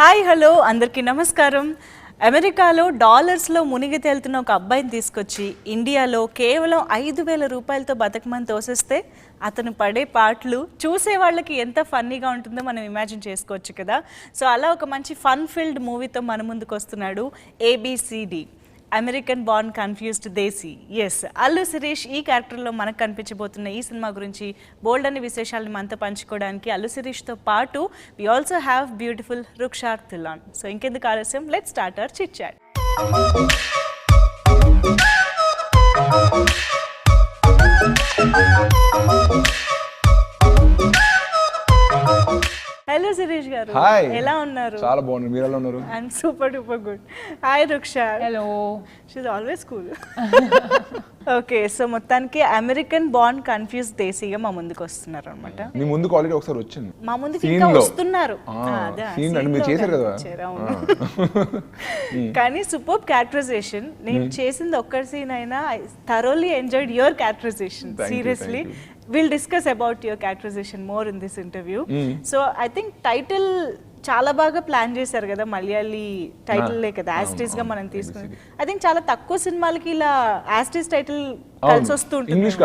Hi hello అందరికీ నమస్కారం. అమెరికాలో డాలర్స్లో మునిగి తేలుతున్న ఒక అబ్బాయిని తీసుకొచ్చి ఇండియాలో కేవలం 5,000 రూపాయలతో బతకమని తోసేస్తే అతను పడే పాటలు చూసే వాళ్ళకి ఎంత ఫన్నీగా ఉంటుందో మనం ఇమాజిన్ చేసుకోవచ్చు కదా. సో అలా ఒక మంచి ఫన్ ఫిల్డ్ మూవీతో మన ముందుకు వస్తున్నాడు ఏబిసిడి, అమెరికన్ బార్న్ కన్ఫ్యూజ్డ్ దేశీ. ఎస్, అల్లు శిరీష్ ఈ క్యారెక్టర్లో మనకు కనిపించబోతున్న ఈ సినిమా గురించి బోల్డ్ అనే విశేషాలను మనతో పంచుకోవడానికి అల్లు శిరీష్తో పాటు we also have beautiful Rukshar Dhillon. So ఇంకెందుకు ఆలస్యం, let's start our chit chat. Hello Sirish garu, hi. ఎలా ఉన్నారు? చాలా బాగున్నారు, మీరు ఎలా ఉన్నారు? I'm super duper good. Hi Rukshar. Hello. She's always cool. Okay, so మొత్తానికి అమెరికన్ బార్న్ కన్ఫ్యూజ్ దేశీగా మా ముందుకు వస్తున్నారు అనమాట. మీ ముందుకు ఆల్రెడీ ఒకసారి వచ్చింది మా ముందుకు ఇంకా వస్తున్నారు. మీరు చేశారు కదా. కానీ సూపర్ క్యారెక్టరైజేషన్. నేను చేసింది ఒక్క సీన్ అయినా thoroughly enjoyed your characterisation. Seriously, we'll discuss about your characterization more in this interview. So I think title చాలా బాగా ప్లాన్ చేశారు కదా, మలయాళీ టైటిల్ కదా, యాస్టిస్ గా మనం తీసుకుని. ఐ థింక్ చాలా తక్కువ సినిమాలకి ఇలా యాస్టిస్ టైటిల్ కలిసి వస్తుంటుంది, ఇంగ్లీష్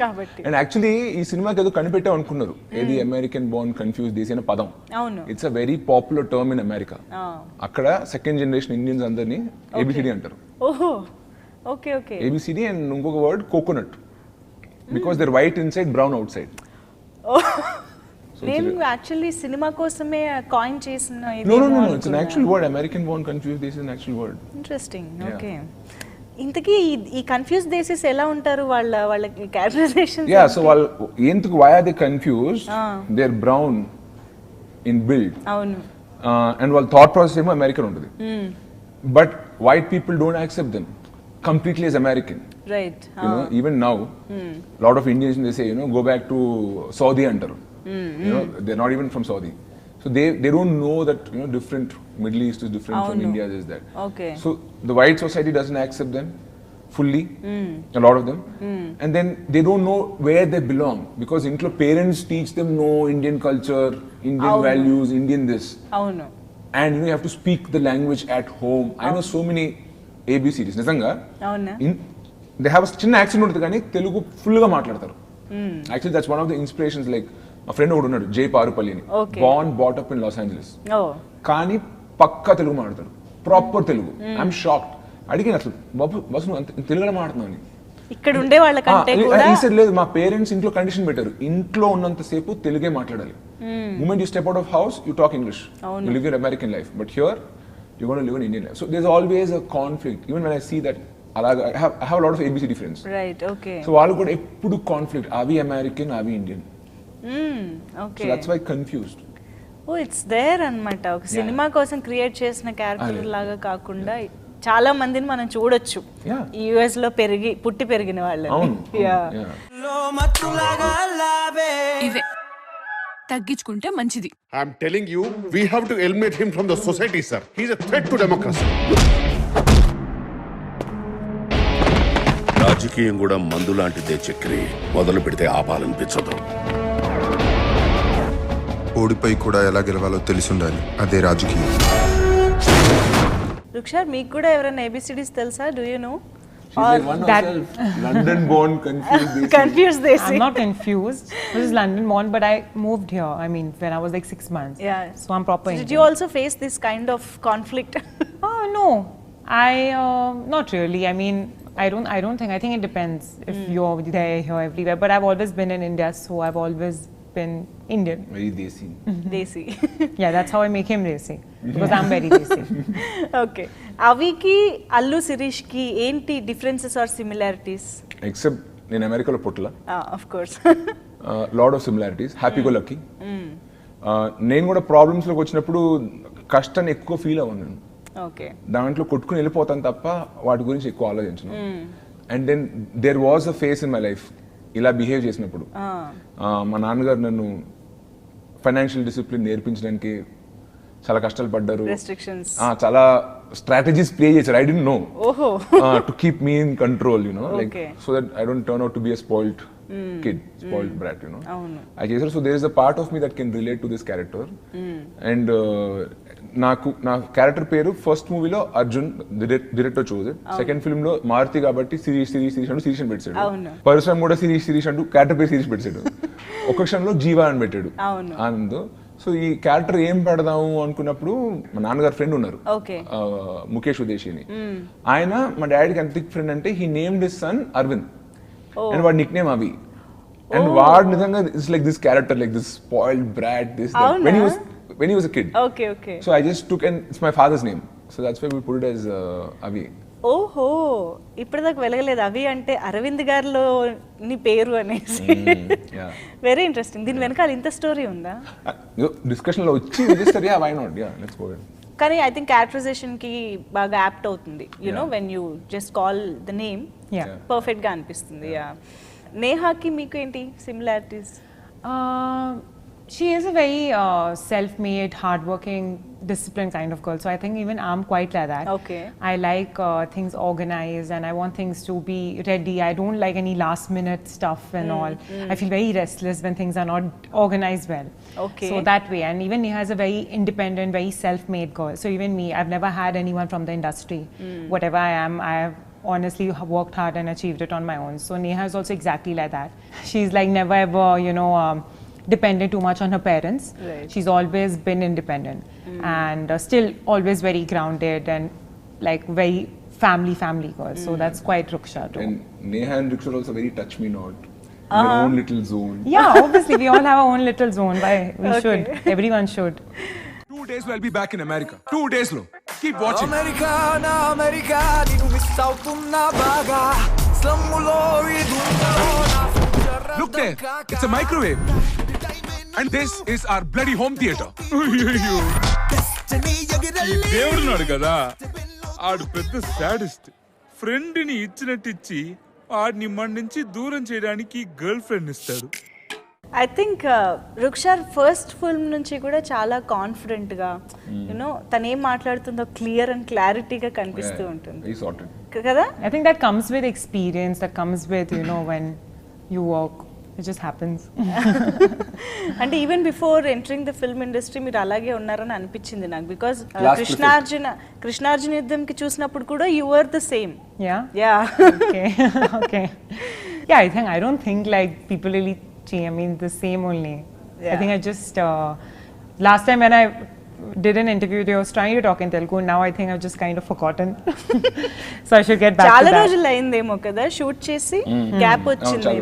కాబట్టి. అండ్ యాక్చువల్లీ ఈ సినిమాకి ఏదో కనిపెట్టాం అనుకున్నారు, ఏది అమెరికన్ బోర్న్ కన్ఫ్యూజ్ దేశీ అనే పదం. అవును, it's a very popular term in America. అక్కడ సెకండ్ జనరేషన్ ఇండియన్స్ అందరినీ ఏబిసిడి అంటారు. ఓహో, ఓకే ఓకే. ఏబిసిడి అండ్ ఇంకొక word coconut, because they're white inside, brown outside. నేను యాక్చువల్లీ సినిమా కోసమే కాయిన్ చేసిన ఇది. No, it's an actual word. American born confused this is an actual word. Interesting. Okay, ఇంతకీ ఈ confuse దేశీస్ ఎలా ఉంటారు? వాళ్ళకి characterisation. Yeah, so why are they confused? They're brown in build. అవును. And వాళ్ళ thought process ఏమో అమెరికన్ ఉంటుంది. But white people don't accept them completely as American. Right. You know, even now, lot of Indians, they say, go back to Saudi antaru. They're not even from Saudi. So they don't know that, different Middle East is different from India, this, that. Okay. So the white society doesn't accept them fully, a lot of them. And then they don't know where they belong, because intlo parents teach them no Indian culture, Indian values, Indian this. Avunu. And you have to speak the language at home. I know so many ABCDs. Nizanga. Avuna. They have a చిన్న accent ఉంటుంది కానీ తెలుగు ఫుల్గా మాట్లాడతారు. Actually that's one of the inspirations. Like మా friend ఒకడు ఉన్నాడు, జై పారుపల్లి అని, born brought up in Los Angeles, కానీ పక్కా తెలుగు మాట్లాడతాడు, ప్రాపర్ తెలుగు. I'm shocked. అడిగిన అసలు బస్సు నువ్వు అంత తెలుగులో మాట్లాడుతున్నావు అని. ఇక్కడ ఉండే వాళ్ళకంటే కూడా ఈసారి లేదు, మా పేరెంట్స్ ఇంట్లో కండిషన్ పెట్టారు, ఇంట్లో ఉన్నంత సేపు తెలుగే మాట్లాడాలి. Moment you step out of house you talk English, you live your American life, but here you gonna live in Indian life. So there is always a conflict. Even when I see that, అలాగా I have a lot of ABCD friends. Right, okay. So వాళ్ళు కూడా ఎప్పుడు conflict, are we American, are we Indian? Okay. So that's why confused. Oh, it's there అన్నమాట. ఒక cinema కోసం create చేసిన character లాగా కాకుండా చాలా మందిని మనం చూడొచ్చు ఈ యుఎస్ లో పుట్టి పెరిగిన వాళ్ళని. ఇవే తగ్గించుకుంటే మంచిది. I'm telling you, we have to eliminate him from the society, sir. He's a threat to democracy. రాజకీయం కూడా మందు లాంటిదే చక్రి, మొదలు పెడితే ఆపాలనిపించదు. ఓడిపై కూడా ఎలా గెలవాలో తెలిసుండాలి, అదే రాజకీయం. రుక్షార్, మీకు కూడా ఎవరైనా ABCDs తెలుసా? Do you know? She's like one herself, London born confused. Confused Desi. I'm not confused. This is London born, but I moved here. I mean, when I was like 6 months. Yeah. So I'm proper Indian. Did you also face this kind of conflict? Oh no, not really. I mean, I don't think. I think it depends if you're there, here, everywhere. But I've always been in India, so I've always been Indian. Very desi. Desi. Yeah, that's how I make him desi, because I'm very desi. Okay. Aviki, Allu Shirish ki enti differences or similarities? Except నేను అమెరికాలో పుట్టలా. Of course. Lot of similarities. Happy go lucky. నేను కూడా ప్రాబ్లమ్స్లోకి వచ్చినప్పుడు కష్టాన్ని ఎక్కువ feel అవ్వను. Okay. దాంట్లో కొట్టుకుని వెళ్ళిపోతాను తప్ప వాటి గురించి ఎక్కువ ఆలోచించను. And then there was a phase in my life ఇలా బిహేవ్ చేసినప్పుడు. మా నాన్నగారు నన్ను ఫైనాన్షియల్ డిసిప్లిన్ నేర్పించడానికి చాలా కష్టాలు పడ్డారు, చాలా స్ట్రాటజీస్ ప్లే చేశారు. I don't know to keep me in control, like so that I don't turn out to be a spoiled kid spoiled brat you know అవును. I చేశారు. So there is a part of me that can relate to this character. And నాకు నా character పేరు first మూవీలో Arjun director choose it, second film లో మారుతి కాబట్టి series అంటూ series అని పెట్టాడు, అవును. పరశురామ్ కూడా సిరీస్ అంటూ క్యారెక్టర్ పేరు సిరీస్ పెట్టాడు, ఒక క్షణంలో జీవా అని పెట్టాడు అవును. ఆనంద్. సో ఈ క్యారెక్టర్ ఏం పెడదాము అనుకున్నప్పుడు మా నాన్నగారు ఫ్రెండ్ ఉన్నారు, ఓకే. ముఖేష్ ఉదేశిని. ఆయన మా డాడీకి ఎంత థిక్ ఫ్రెండ్ అంటే he named his son Aravind and వాడి నిక్ నేమ్ అవి. అండ్ వాడు నిజంగా it's like this character, like this spoiled brat, this when he was a kid. Okay. So I just took, and it's my father's name, so that's why we put it as Avi. ఓహో, ఇప్పటిదాకా వెలగలేదు అవి అంటే అరవింద్ గారిలో నీ పేరు అనేసి. Very interesting. దీని వెనకాల ఇంత స్టోరీ ఉందా? డిస్కషన్ లో వచ్చి చేస్తారు. Yeah, why not? Yeah, let's go ahead. కానీ ఐ థింక్ క్యారెక్టరైజేషన్ కి బాగా యాప్ట్ అవుతుంది, you know when you just call the name perfect గా అనిపిస్తుంది. యా. నేహాకి మీకు ఏంటి similarities? She is a very self-made, hardworking, disciplined kind of girl. So I think even I'm quite like that. Okay. I like things organized and I want things to be ready. I don't like any last-minute stuff and all. I feel very restless when things are not organized well. Okay. So that way. And even Neha is a very independent, very self-made girl. So even me, I've never had anyone from the industry. Whatever I am, I have honestly worked hard and achieved it on my own. So Neha is also exactly like that. She's like never ever, dependent too much on her parents. Right. She's always been independent and still always very grounded and like very family girl. So that's quite Ruksha too. And Neha and Riksha are also very touch me not, their own little zone. Yeah, obviously we all have our own little zone. Why we should, everyone should. 2 days లో I'll be back in America. 2 days లో keep watching. America నేను miss అవుతున్నా బాగా స్లమ్ములో ఈ దుంగలో నా future Look there, it's a microwave. And this is our bloody home theater. దేవుడున్నాడు కదా, ఆడు పెద్ద సాడిస్ట్. ఫ్రెండ్ ని ఇచ్చినట్టిచ్చి ఆడిని మన నుంచి దూరం చేయడానికి గర్ల్ ఫ్రెండ్ ఇస్తాడు. I think Rukshar first film నుంచి కూడా చాలా కాన్ఫిడెంట్ గా యూనో తను ఏం మాట్లాడుతుందో క్లియర్ అండ్ క్లారిటీగా కనిపిస్తూ ఉంటుంది He sorted. కదా. I think that comes with experience, that comes with when you work. It just happens. అంటే even before entering the film industry మీరు అలాగే ఉన్నారని అనిపించింది నాకు, బికాస్ కృష్ణార్జున యుద్ధంకి చూసినప్పుడు కూడా you were the same. Yeah. Okay. Yeah, I don't think like people really change. I mean the same only. I think I just last time when I did an interview, they was trying to talk in Telugu. Now I think I've just kind of forgotten. So I should get back to that. చాలా రోజులు అయిందేమో కదా shoot చేసి, gap వచ్చింది.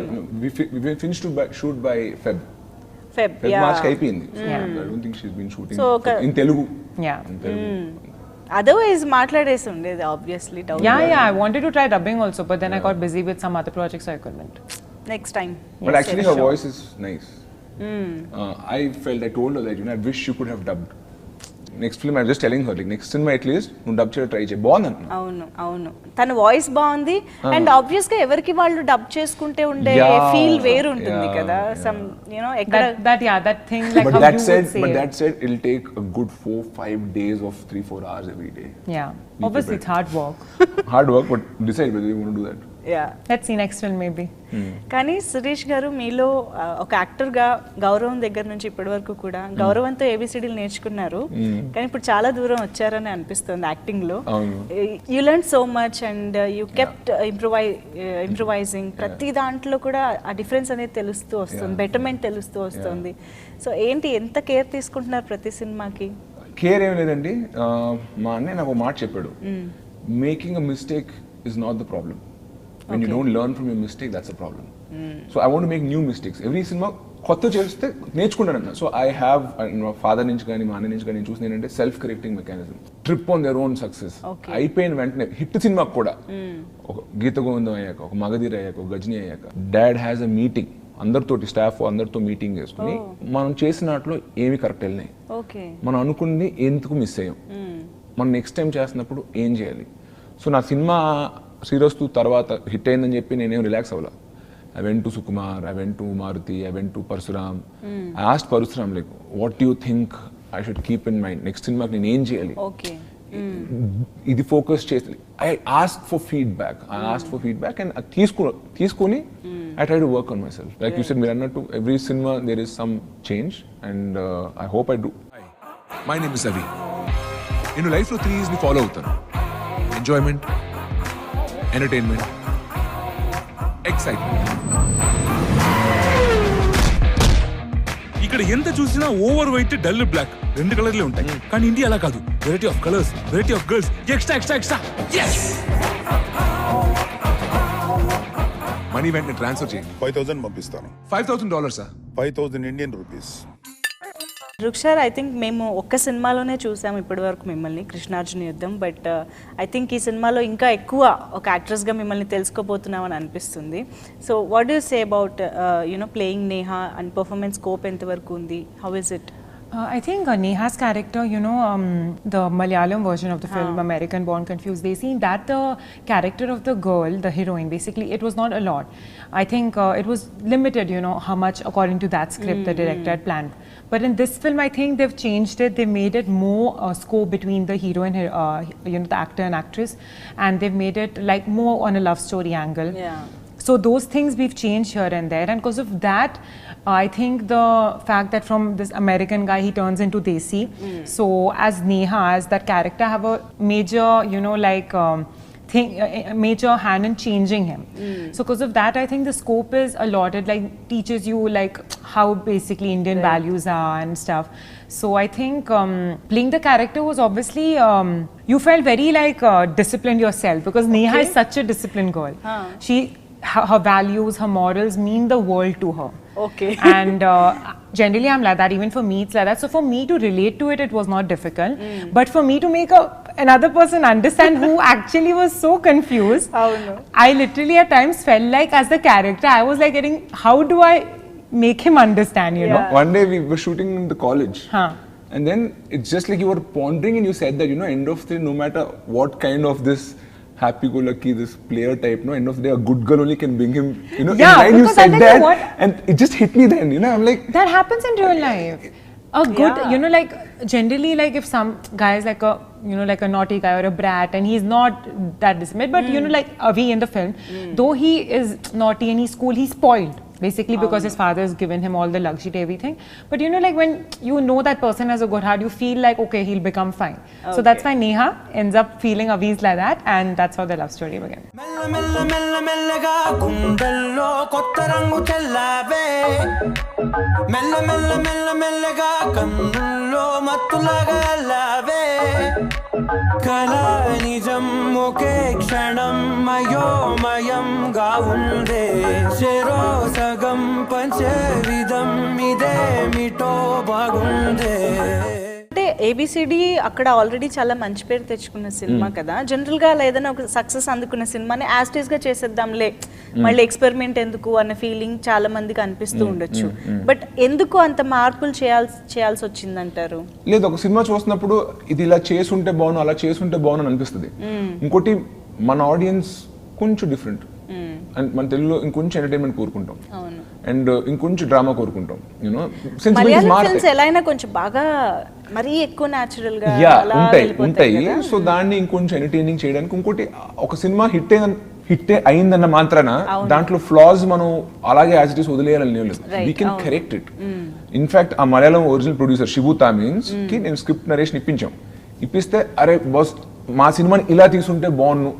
We finished to shoot by Feb March అయిపోయింది. I don't think she's been shooting in Telugu. Yeah. Otherwise మాట్లాడేసి ఉండేది obviously. Yeah. I wanted to try dubbing also, but then I got busy with some other projects, so I couldn't. Next time. But actually her voice is nice. I told her that I wish you could have dubbed. Next film I'm just telling her, like next cinema at least నువ్వు dub చేయడం try చేయి, బాగుంది. అవును తన voice బాగుంది and obvious గా ఎవరికి వాళ్ళు డబ్ చేసుకుంటే ఉండే ఫీల్ వేరు ఉంటుంది కదా. సమ్ ఎక్కడ that thing like but how that you said, would say but it. that said it'll take a good 4-5 days of 3-4 hours every day. Yeah, obviously it's hard work. Hard work, but decide whether you want to do that. Let's see next film maybe. కానీ సురేష్ గారు మీలో ఒక actor గా గౌరవం దగ్గర నుంచి ఇప్పటి వరకు కూడా గౌరవంతో ఏబిసిడీలు నేర్చుకున్నారు, కానీ ఇప్పుడు చాలా దూరం వచ్చారని అనిపిస్తుంది యాక్టింగ్ లో. You learn so much and you kept improvising. ప్రతి దాంట్లో కూడా ఆ డిఫరెన్స్ అనేది తెలుస్తూ వస్తుంది, బెటర్మెంట్ తెలుస్తూ వస్తుంది. సో ఏంటి, ఎంత కేర్ తీసుకుంటున్నారు ప్రతి సినిమాకి? కేర్ ఏం లేదండి. మా అన్నయ్య నాకు ఒక మాట చెప్పాడు, making a mistake is not the problem. When you don't learn from your mistake, that's a problem. So I want to make new mistakes. Every cinema కొత్త చేస్తే నేర్చుకుంటానన్న. సో ఐ హ్యావ్ మా ఫాదర్ నుంచి కానీ మా అన్న నుంచి కానీ చూసిన ఏంటంటే self correcting mechanism. Trip on their own success. అయిపోయిన వెంటనే హిట్ సినిమాకి కూడా ఒక గీత గోవిందం అయ్యాక, ఒక మగధీర అయ్యాక, ఒక గజని అయ్యాక డాడ్ హ్యాస్ అ మీటింగ్, అందరితోటి స్టాఫ్ అందరితో మీటింగ్ చేసుకుని మనం చేసిన వాటిలో ఏమి కరెక్ట్ వెళ్ళినాయి, మనం అనుకున్నది ఎందుకు మిస్ అయ్యాం, మనం నెక్స్ట్ టైం చేస్తున్నప్పుడు ఏం చేయాలి. సో నా సినిమా శ్రీరస్తు తర్వాత హిట్ అయిందని చెప్పి నేనేం relax అవ్వాల. I went to Sukumar, I went to Maruti, I went to Parsuram. I asked Parsuram, like, what do you think I should keep in mind? Next cinema నేను ఏం చేయాలి? ఇది focus చేసి I ask for feedback and తీసుకుని I try to work on myself. Like you said, Mirannattu, every cinema there is some change, and I hope I do. My name is అవి. నేను లైఫ్లో 3 E's ని follow అవుతాను: enjoyment, entertainment, excitement. ఇక్కడ ఎంత చూసినా over white, dull black 2 కలర్లే ఉంటాయి. కానీ ఇండియా అలా కాదు. Variety of colours, variety of girls, extra. Money వెంటనే ట్రాన్స్ఫర్ చేయండి. 5,000 పంపిస్తాను. $5,000 sir. 5,000 Indian rupees. Rukshar, I think మేము ఒక్క సినిమాలోనే చూసాము ఇప్పటి వరకు మిమ్మల్ని, కృష్ణార్జున యుద్ధం. బట్ ఐ థింక్ ఈ సినిమాలో ఇంకా ఎక్కువ ఒక యాక్ట్రెస్గా మిమ్మల్ని తెలుసుకోబోతున్నామని అనిపిస్తుంది. So what you say about playing Neha and performance scope ఎంతవరకు ఉంది? How is it? I think Neha's character, the Malayalam version of the film, American Born Confused, they see that the character of the girl, the heroine, basically, it was not a lot. I think it was limited, how much according to that script the director had planned. But in this film, I think they've changed it. They made it more scope between the hero and the actor and actress, and they've made it like more on a love story angle. Yeah. So those things we've changed here and there, and because of that, I think the fact that from this American guy he turns into Desi. So as Neha, as that character, have a major, major hand in changing him. So because of that, I think the scope is a lot. It like teaches you like how basically Indian values are and stuff. So I think playing the character was obviously you felt very like disciplined yourself, because Neha is such a disciplined girl. Her values, her morals mean the world to her. Okay. And generally I'm like that. Even for me it's like that. So for me to relate to it was not difficult. But for me to make another person understand who actually was so confused, I literally at times felt like as the character I was like getting, how do I make him understand, you know? One day we were shooting in the college. And then it's just like you were pondering and you said that, end of the day, no matter what kind of this happy-go-lucky, this player type, end of the day, a good girl only can bring him, in line you said that, and it just hit me then, I'm like... That happens in real life. A good, like, generally, like, if some guy is like a, like a naughty guy or a brat, and he's not that disciplined, but, like, Avi in the film, though he is naughty and he's cool, he's spoiled. Basically because his father has given him all the luxury, everything. But like when you know that person has a good heart, you feel like, okay, he'll become fine. Okay. So that's why Neha ends up feeling Avi's like that, and that's how the love story began. కళా నిజం ఒకే క్షణం మయోమయంగా ఉందే చెరో సగం పంచే విధం ఇదేమిటో బాగుందే. అంటే ఏబిసిడి అక్కడ ఆల్రెడీ చాలా మంచి పేరు తెచ్చుకున్న సినిమా కదా. జనరల్గా ఏదైనా ఒక సక్సెస్ అందుకున్న సినిమాని యాస్టీస్గా చేసేద్దాంలే, మళ్ళీ ఎక్స్పెరిమెంట్ ఎందుకు అన్న ఫీలింగ్ చాలా మందికి అనిపిస్తూ ఉండొచ్చు. బట్ ఎందుకు అంత మార్పులు చేయాల్సి వచ్చిందంటారు? లేదు, ఒక సినిమా చూసినప్పుడు ఇది ఇలా చేసుంటే బాగున్నా, అలా చేసుంటే బాగున్నా అనిపిస్తుంది. ఇంకోటి, మన ఆడియన్స్ కొంచెం డిఫరెంట్. అండ్ మన తెలుగులో ఇంకొంచెం ఎంటర్టైన్మెంట్ కోరుకుంటాం, అండ్ ఇంకొంచెం డ్రామా కోరుకుంటాం. ఎలా అయినా కొంచెం బాగా మరీ ఎక్కువ న్యాచురల్ గా ఉంటాయి. సో దాన్ని ఇంకొంచెం ఎంటర్టైనింగ్ చేయడానికి, ఇంకోటి, ఒక సినిమా హిట్ అయిందన్న మాత్రాన దాంట్లో ఫ్లాస్ మనం అలాగే యాజ్ ఇట్ ఈస్ వదిలేయాలని లేదు. We can correct it. In fact ఆ మలయాళం ఒరిజినల్ ప్రొడ్యూసర్ శిబు తామిన్స్ కి నేను స్క్రిప్ట్ నరేషన్ ఇప్పిస్తే, అరే బాస్ మా సినిమాని ఇలా తీసుంటే బాగున్ను.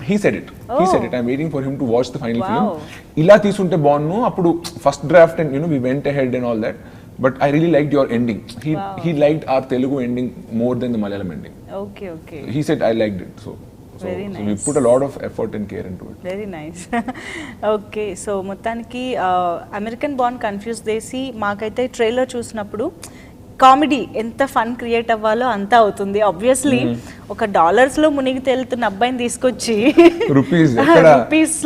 He said it. I'm waiting for him to watch the final film. ఇలా తీసుంటే బాగున్ను. అప్పుడు first draft and we went ahead and all that. But I really liked your ending. He liked our Telugu ending more than the Malayalam ending. Okay. He said I liked it. So we put a lot of effort and care into it. Very nice. Okay, so మొత్తానికి American born confuse చేసి మాకైతే trailer చూసినప్పుడు comedy ఎంత fun create అవ్వాలో అంతా అవుతుంది. Obviously ఒక dollars లో మునిగి తేలుతున్న అబ్బాయిని తీసుకొచ్చి రూపీస్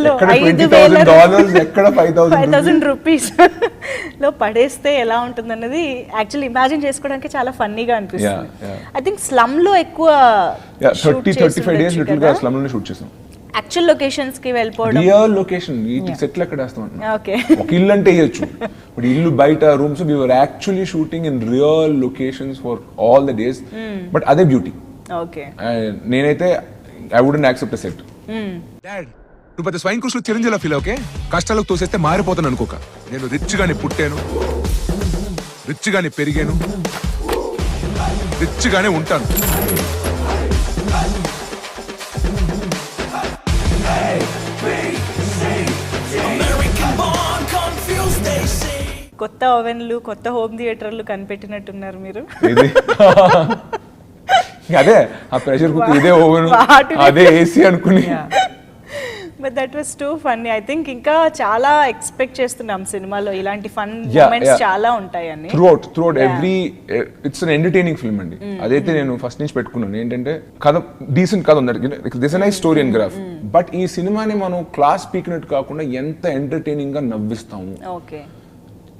లో 5,000 రూపీస్ లో పడేస్తే ఎలా ఉంటుంది అన్నది యాక్చువల్లీ ఇమాజిన్ చేసుకోవడానికి చాలా ఫన్నీగా అనిపిస్తుంది. ఐ థింక్ స్లమ్ లో ఎక్కువ 30-35 days లిటిల్ గా స్లమ్ లోనే షూట్ చేసాం. యాక్చువల్ లొకేషన్స్ కి వెళ్ళిపోవడం, రియల్ లొకేషన్, ఈ సెట్లు ఎక్కడ వేస్తాం. ఓకే, ఒక ఇల్లు అంటే వేయొచ్చు, బట్ ఇల్లు బయట rooms, we were actually shooting in real locations for all the days. But అదే బ్యూటీ. ఓకే. నేనైతే I wouldn't accept a set. Dad నువ్వు పెద్ద స్వైన్ కృష్ణ చిరంజీవిలా ఫీల్ ఓకే, కష్టాలకు తోసేస్తే మారిపోతాను అనుకోక. నేను రిచ్ గానే పుట్టాను, రిచ్ గానే పెరిగాను, రిచ్ గానే ఉంటాను. కొత్త ఓవెన్లు, కొత్త హోమ్ థియేటర్లు కనిపెట్టినట్టున్నారు మీరు. ఇది అదే ఆ ప్రెషర్ కుక్కర్, ఇదే ఓవెన్, అదే ఏసీ అనుకుని. But that was too funny. I think ఇంకా చాలా ఎక్స్పెక్ట్ చేస్తున్నాం సినిమాలో ఇలాంటి ఫన్ మూమెంట్స్ చాలా ఉంటాయని. Throughout every it's an entertaining film అండి. అదైతే నేను ఫస్ట్ నుంచి పెట్టుకున్నాను. ఏంటంటే కథ డీసెంట్ కథ ఉంది, this a nice story and graph. But ఈ సినిమాని మనం క్లాస్ పీకినట్టు కాకుండా ఎంత ఎంటర్టైనింగ్ గా నవ్విస్తాము, ఓకే,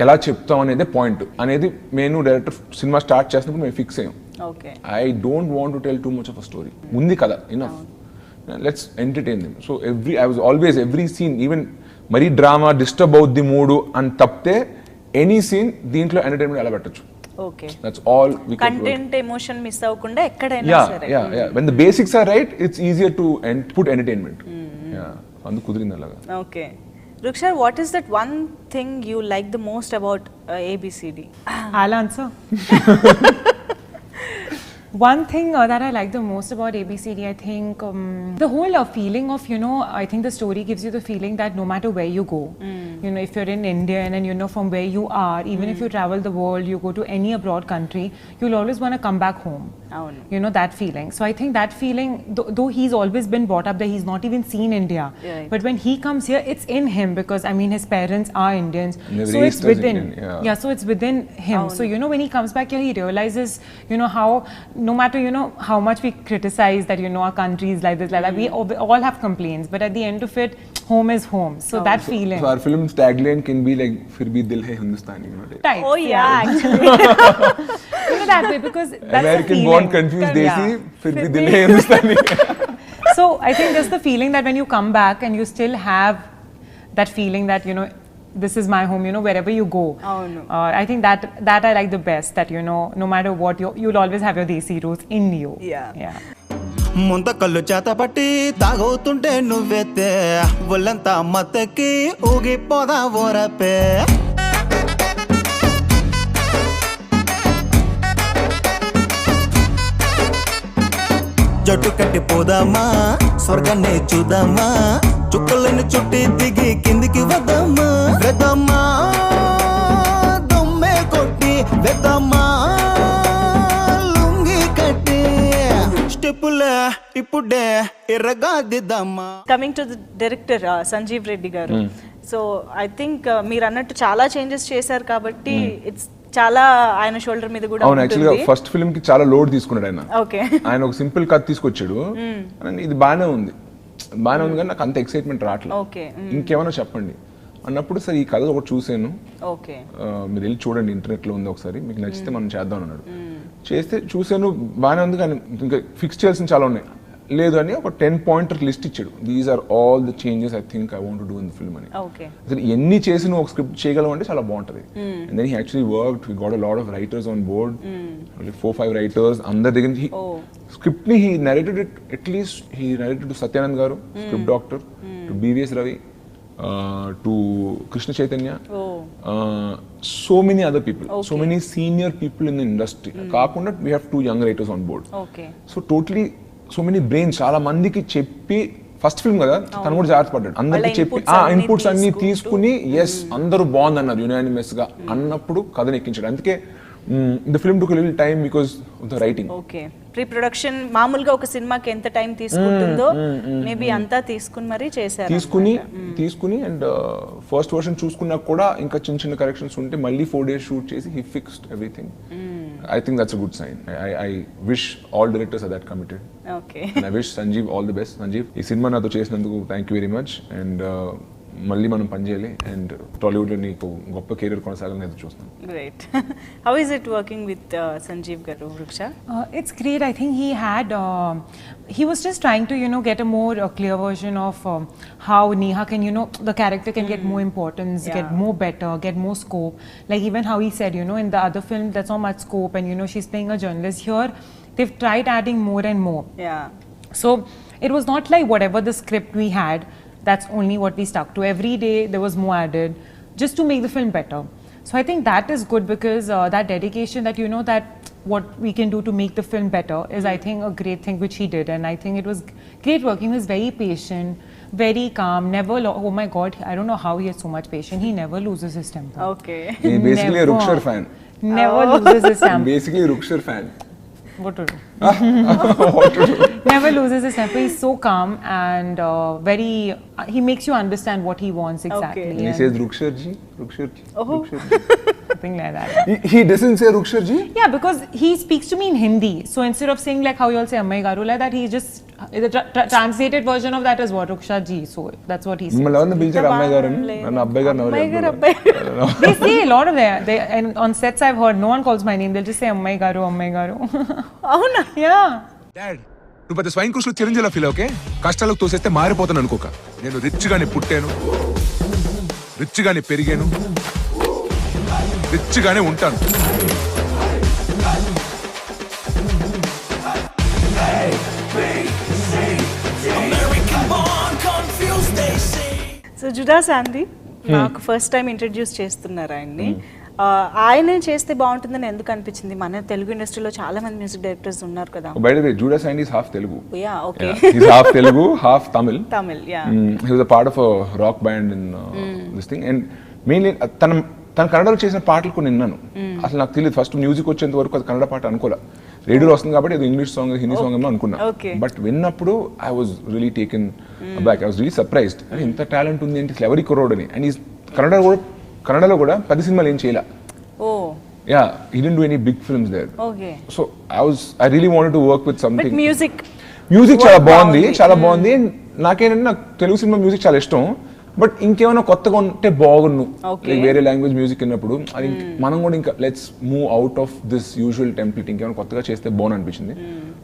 ఎలా చెప్తాం అనేది పాయింట్ అనేది నేను డైరెక్టర్ సినిమా స్టార్ట్ చేసినప్పుడు మేము ఫిక్స్ అయ్యాం. Okay, I don't want to tell too much of a story. ఉంది కదా, enough, let's entertain them. So every scene, even మరీ డ్రామా డిస్టర్బ్ అవుద్ది మూడు అని తప్పితే ఎనీ సీన్ దీంట్లో ఎంటర్టైన్మెంట్ ఎలా పెట్టచ్చు. Okay, that's all we can do. Content emotion miss అవ్వకుండా ఎక్కడైనా సరే. Yeah. When the basics are right, it's easier to put entertainment. Yeah, అందు కుదిరింది అలాగా. Okay, Ruksha, what is that one thing you like the most about ABCD? I'll answer. One thing that I like the most about ABCD, I think the whole feeling of, I think the story gives you the feeling that no matter where you go, if you're in India and from where you are, even if you travel the world, you go to any abroad country, you'll always want to come back home. That feeling. So I think that feeling, though he's always been brought up there, he's not even seen India. Right. But when he comes here, it's in him because, his parents are Indians. So it's within. So it's within him. So, when he comes back here, he realizes, how, no matter, how much we criticize that, our country is like this, like that, we all have complaints. But at the end of it, home is home. So that feeling. So our film's tagline can be like, "Fir bhi dil hai Hindustani." Type. Oh yeah, actually. That way, because that's American the born feeling. confused desi, fir bhi dil hai Hindustani. So I think just the feeling that when you come back and you still have that feeling that this is my home, wherever you go. Oh, no. I think that I like the best, that no matter what, you'll always have your desi roots in you. Yeah. ముంత కళ్ళు చేత పట్టి తాగవుతుంటే నువ్వెత్తే ఒళ్ళంతా మత్తకి ఊగిపోదా ఓరపే. జట్టు కట్టి పోదామా, స్వర్గాన్ని చూద్దామా, చుక్కలను చుట్టి దిగి కిందికి వద్దామా, వెదమ్మా దొమ్మే కొట్టి వెదమ్మా లుంగి కట్టి స్టెప్పులే ఇప్పుడే ఎర్రగా దిద్దామా. Coming to the director Sanjeev Reddy garu, so I think మీరు అన్నట్టు చాలా చేంజెస్ చేశారు కాబట్టి ఇట్స్ చాలా ఆయన షోల్డర్ మీద కూడా అవును. యాక్చువల్గా ఫస్ట్ ఫిల్మ్ కి చాలా లోడ్ తీసుకున్నాడు ఆయన. ఓకే, ఆయన ఒక సింపుల్ కథ తీసుకొచ్చాడు, ఇది బాగానే ఉంది కానీ నాకు అంత ఎక్సైట్మెంట్ రావట్లేదు. ఓకే, ఇంకేమైనా చెప్పండి అన్నప్పుడు సార్ ఈ కథ ఒకటి చూసాను, ఓకే, మీరు వెళ్ళి చూడండి, ఇంటర్నెట్ లో ఉంది, ఒకసారి మీకు నచ్చితే మనం చేద్దాం అన్నాడు. చేస్తే చూసాను, బాగానే ఉంది కానీ ఇంకా ఫిక్స్ చేయాల్సిన చాలా ఉన్నాయి. లేదు అని ఒక 10 పాయింటర్ లిస్ట్ ఇచ్చాడు. These are all the changes I think I want to do in the film అని. అసలు ఎన్ని చేసి నువ్వు ఒక స్క్రిప్ట్ చేయగలవు అంటే చాలా బాగుంటది. And then he actually worked, we got a lot of writers on board, 4-5 writers అందరి దగ్గర నుంచి స్క్రిప్ట్ ని he narrated it. At least he narrated to Satyanand garu, script doctor, to BVS Ravi, to Krishna Chaitanya, so many other people, so many senior people in the industry. Kaakunda we have 2 young writers on board. So totally so many brains, చాలా మందికి చెప్పి, first film కదా తను కూడా జాగ్రత్త పడ్డాడు, అందరికి చెప్పి ఇన్పుట్స్ అన్ని తీసుకుని ఎస్ అందరూ బాగుంది అన్నారు యునానిమస్ గా అన్నప్పుడు కథను ఎక్కించాడు. అందుకే the film took little time because of the writing. Okay, pre production మామూలుగా ఒక సినిమాకి ఎంత టైం తీసుకుంటుందో మేబీ అంతా తీసుకుని మరీ చేశారు. తీసుకుని అండ్ ఫస్ట్ వర్షన్ చూసుకున్నా కూడా ఇంకా చిన్న చిన్న కరెక్షన్స్ ఉంటే మళ్ళీ 4 days షూట్ చేసి he fixed everything. I think that's a good sign. I wish all directors are that committed. Okay. And I wish Sanjeev all the best. Sanjeev, ఈ cinema నాతో చేసినందుకు thank you very much. And మళ్ళీ మనం పనిచేయాలి and Tollywood లో నీకు గొప్ప career కొనసాగాలని ఎదురు చూస్తున్నాను. Great. How is it working with Sanjeev garu, Ruksha? It's great. I think he was just trying to get a more clear version of how Neha can the character can get more importance, get more better, get more scope. Like even how he said in the other film there's not much scope and she's playing a journalist. Here they've tried adding more and more. Yeah. So it was not like whatever the script we had, that's only what we stuck to. Every day there was more added just to make the film better. So I think that is good because that dedication that you know that what we can do to make the film better is I think a great thing which he did, and I think it was great work. He was very patient, very calm, never oh my god, I don't know how he has so much patience. He never loses his temper. Okay. He's basically a Rukshar fan. Never loses his temper. Basically Rukshar fan. What to do? What to do? Never loses his temper. He's so calm and very. He makes you understand what he wants exactly. Okay. He and says Ruksharji, Ruksharji, Oh. Ruksharji. something like that. He doesn't say Ruksharji. Yeah, because he speaks to me in Hindi. So instead of saying like how you all say Ammai Garu, like that, he just the translated version of that is what Ruksha ji. So that's what he says. మిమ్మల్ని ఎవరిని పిలిచారు అమ్మాయి గారు నన్ను అబ్బాయి గారు అమ్మాయి గారు, అబ్బాయి గారు. They say a lot of they and on sets I've heard no one calls my name. They'll just say Ammai Garu, Ammai Garu. అవునా? Yeah. డాడ్ నువ్వు పెద్ద స్వైన్ కృష్ణ చిరంజీవిలా ఫీల్ ఓకే కష్టాలకు తోసేస్తే మారిపోతాను అనుకోక నేను రిచ్ గానే పుట్టాను రిచ్ గానే పెరిగాను రిచ్ గానే ఉంటాను. సో జుడాస్ ఆండీ నాకు ఫస్ట్ టైం ఇంట్రడ్యూస్ చేస్తున్నారు ఆయన్ని. ఆయన చేస్తే బాగుంటుందని ఎందుకు అనిపించింది? మన తెలుగు ఇండస్ట్రీలో చాలా మంది మ్యూజిక్ డైరెక్టర్స్ ఉన్నారు కదా. By the way, Judas and is half Telugu. Yeah, okay. He's half Telugu, half Tamil. Tamil, yeah. He was a part of a rock band in this thing. And mainly తన కన్నడలో చేసిన పాటలు కొన్ని విన్నాను. అసలు నాకు తెలియదు ఫస్ట్ మ్యూజిక్ వచ్చేంత వరకు అది కన్నడ పాట అనుకోలే. రేడియోలో వస్తుంది కాబట్టి అది ఇంగ్లీష్ సాంగ్ హిందీ సాంగ్ ఏమో అనుకున్నా. బట్ విన్నప్పుడు I was really taken అబ్యాక్. I was really surprised. అని ఇంత టాలెంట్ ఉంది ఏంటి ఎవరి కుర్రోడ్ అని. అండ్ ఈ కన్నడలో కూడా 10 సినిమాలు ఏం చేయలే. Oh yeah, he didn't do any big films there. Okay. So I really wanted to work with but something. Music చాలా బాగుంది, చాలా బాగుంది. నాకేంటంటే నాకు తెలుగు సినిమా మ్యూజిక్ చాలా ఇష్టం. బట్ ఇంకేమైనా కొత్తగా ఉంటే బాగున్ను, వేరే లాంగ్వేజ్ మ్యూజిక్ విన్నప్పుడు అది మనం కూడా ఇంకా let's move out of this usual template, ఇంకేమైనా కొత్తగా చేస్తే బాగుంది అనిపించింది.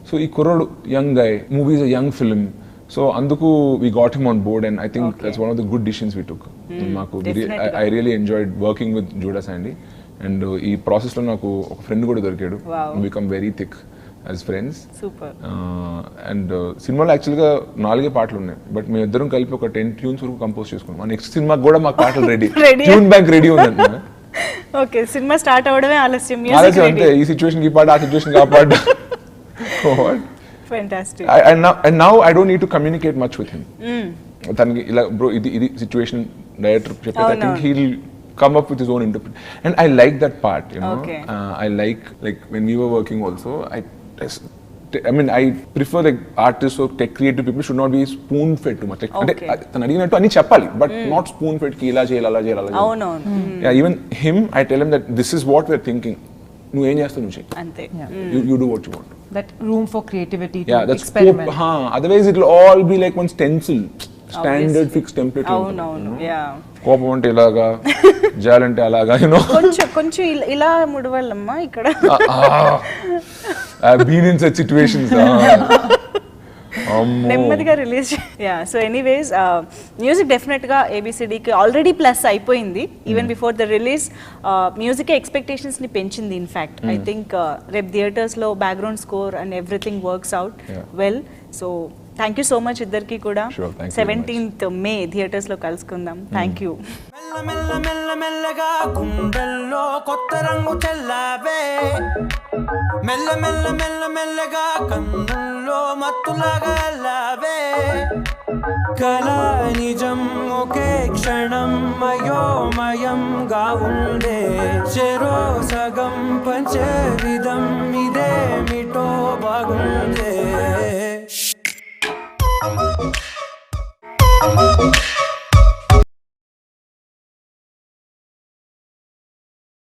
సో ఈ కుర్రోడు young guy, movie is a young film. So అందుకు we got him on board and I think that's one of the good decisions we took. మాకు I really enjoyed working with Judah Sandhy. And ఈ process లో నాకు ఒక friend కూడా దొరికాడు. Become very thick as friends. Super. And సినిమాలో యాక్చువల్గా 4 పాటలు ఉన్నాయి. బట్ మేము ఇద్దరం కలిపి ఒక 10 ట్యూన్స్ వరకు కంపోజ్ చేసుకున్నాం. మా నెక్స్ట్ సినిమాకి కూడా మాకు పాటలు రెడీ, ట్యూన్ బ్యాంక్ రెడీ ఉందండి. ఓకే, సినిమా స్టార్ట్ అవ్వడమే ఆలస్యం. అంతే, ఈ సిచ్యువేషన్ కి పాట, ఆ సిచ్యువేషన్ కి ఆ పాట. Fantastic. And now I don't need to communicate much with him. తనకి ఇలా బ్రో ఇది సిచ్యువేషన్ డైరెక్టర్ చెప్పేది, I think he'll come up with his own interpretation. And I like that part, you know. Okay. I like when we were working also, I mean, I prefer like artists or tech creative people should not be spoon fed too much. Like, అంటే తను అడిగినట్టు అన్ని చెప్పాలి, but not spoon fed కి ఇలా చేయాలి అలా చేయాలి. అవునవును. Yeah, even him, I tell him that this is what we're thinking. నువ్వు ఏం చేస్తావు నువ్వు చెయ్యి. అంతే. You do what you want. That room for creativity to that's experiment. Otherwise it'll all be like one stencil, standard fixed template. అవునవును. Yeah. కోపం అంటే ఇలాగా, జాలంటే అలాగా, you know. కొంచెం ఇలా ముడవాళ్ళమ్మా ఇక్కడ. I've been in such situations. నెమ్మదిగా release. Yeah, so anyways music డెఫినెట్గా ఏబిసిడికి ఆల్రెడీ ప్లస్ అయిపోయింది. Even before the release music ఎక్స్పెక్టేషన్స్ని పెంచింది. ఇన్ఫ్యాక్ట్ ఐ థింక్ రేపు థియేటర్స్లో background score and everything works out well. So thank you so much ఇద్దరికి కూడా. 17th May థియేటర్స్లో కలుసుకుందాం. Thank you. మెల్లగా గుండెల్లో కొత్త రంగు చల్లావే, మెల్లగా కన్నుల్లో మత్తులాగా అల్లావే, కళ నిజం ఒకే క్షణం అయోమయంగా ఉండే, చెరో సగం పంచే